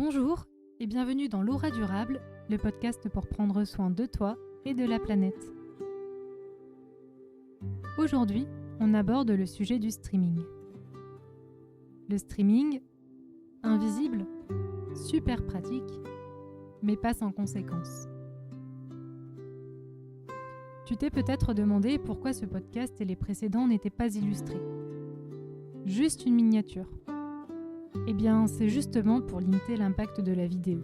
Bonjour et bienvenue dans l'Aura Durable, le podcast pour prendre soin de toi et de la planète. Aujourd'hui, on aborde le sujet du streaming. Le streaming, invisible, super pratique, mais pas sans conséquences. Tu t'es peut-être demandé pourquoi ce podcast et les précédents n'étaient pas illustrés. Juste une miniature. Eh bien, c'est justement pour limiter l'impact de la vidéo.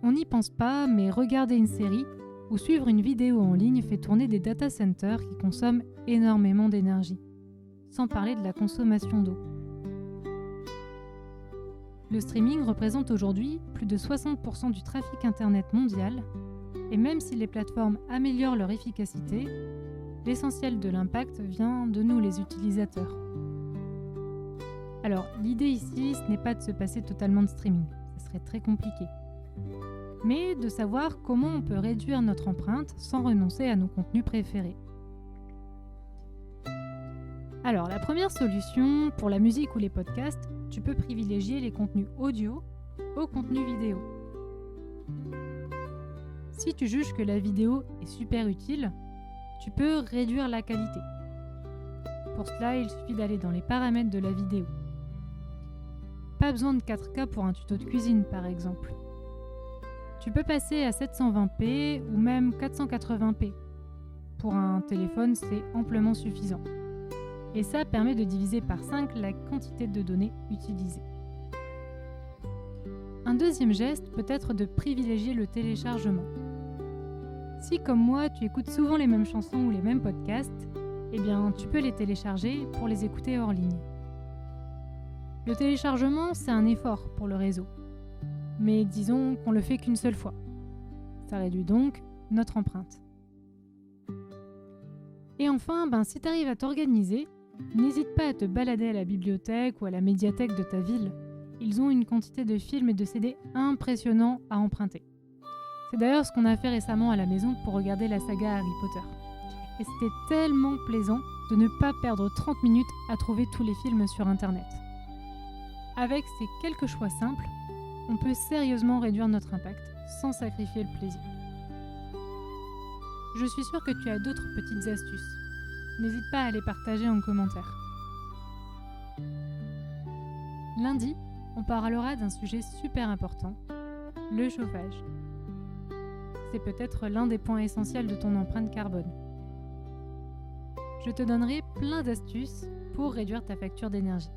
On n'y pense pas, mais regarder une série ou suivre une vidéo en ligne fait tourner des data centers qui consomment énormément d'énergie, sans parler de la consommation d'eau. Le streaming représente aujourd'hui plus de 60% du trafic Internet mondial, et même si les plateformes améliorent leur efficacité, l'essentiel de l'impact vient de nous les utilisateurs. Alors, l'idée ici, ce n'est pas de se passer totalement de streaming, ce serait très compliqué, mais de savoir comment on peut réduire notre empreinte sans renoncer à nos contenus préférés. Alors, la première solution, pour la musique ou les podcasts, tu peux privilégier les contenus audio aux contenus vidéo. Si tu juges que la vidéo est super utile, tu peux réduire la qualité. Pour cela, il suffit d'aller dans les paramètres de la vidéo. Pas besoin de 4K pour un tuto de cuisine, par exemple. Tu peux passer à 720p ou même 480p. Pour un téléphone, c'est amplement suffisant. Et ça permet de diviser par 5 la quantité de données utilisées. Un deuxième geste peut être de privilégier le téléchargement. Si, comme moi, tu écoutes souvent les mêmes chansons ou les mêmes podcasts, eh bien, tu peux les télécharger pour les écouter hors ligne. Le téléchargement, c'est un effort pour le réseau. Mais disons qu'on le fait qu'une seule fois. Ça réduit donc notre empreinte. Et enfin, si tu arrives à t'organiser, n'hésite pas à te balader à la bibliothèque ou à la médiathèque de ta ville. Ils ont une quantité de films et de CD impressionnants à emprunter. C'est d'ailleurs ce qu'on a fait récemment à la maison pour regarder la saga Harry Potter. Et c'était tellement plaisant de ne pas perdre 30 minutes à trouver tous les films sur Internet. Avec ces quelques choix simples, on peut sérieusement réduire notre impact sans sacrifier le plaisir. Je suis sûre que tu as d'autres petites astuces. N'hésite pas à les partager en commentaire. Lundi, on parlera d'un sujet super important, le chauffage. C'est peut-être l'un des points essentiels de ton empreinte carbone. Je te donnerai plein d'astuces pour réduire ta facture d'énergie.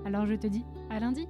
Alors je te dis à lundi!